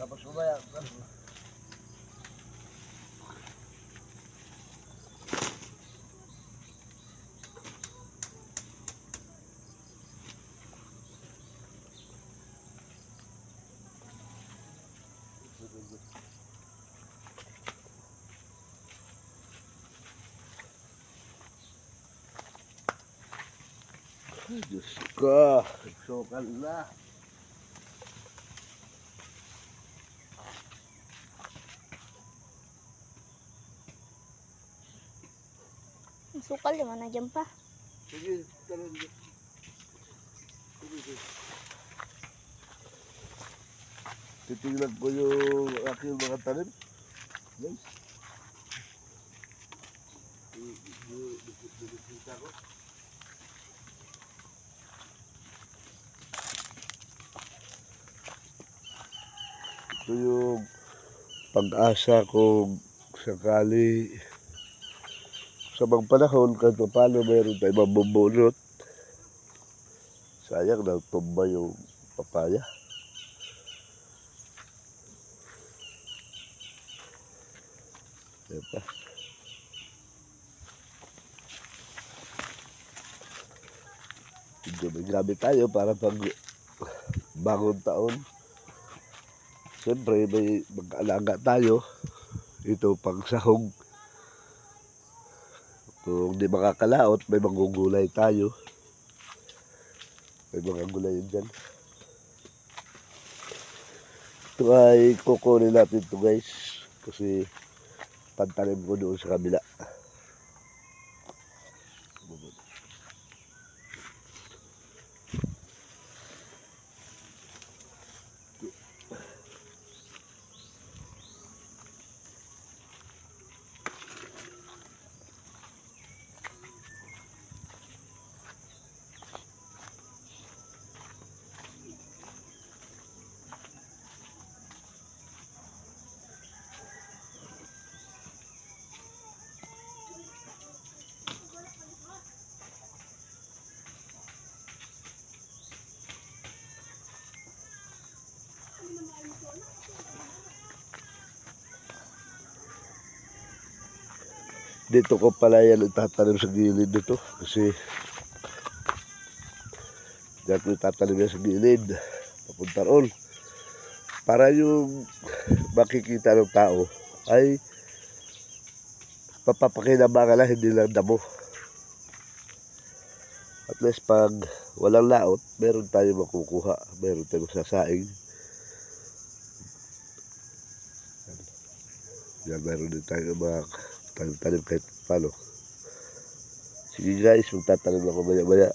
Tapos umaya. Diyos ko, sukal na. Ang sukal naman na dyan pa. Sige, talon. Titingnan ko yung aking mga talim. Guys. Dikita ko. Ito yung pag-asa kung sakali sa mga panahon kahit paano mayroon tayo mabubunot. Sayang na tumba yung papaya. Diba? Medyo may gamit tayo para pag bagong taon. Siyempre may mag-alaga tayo. Ito pang sahog. Kung di makakalaot, may magugulay tayo. May mga gulay dyan. Ito ay kukunin natin ito guys. Kasi pantanim ko doon sa kabila. Dito ko pala yan itatanim sa gilid dito kasi dyan ko itatanim yan sa gilid papunta roon para yung makikita ng tao ay papapakinabangan lang, hindi lang damo. At least pag walang laot meron tayo makukuha, meron tayo masasaing. Yan, meron din tayo mga tanim kahit paano. Sige guys, magtatanim ako maya-maya.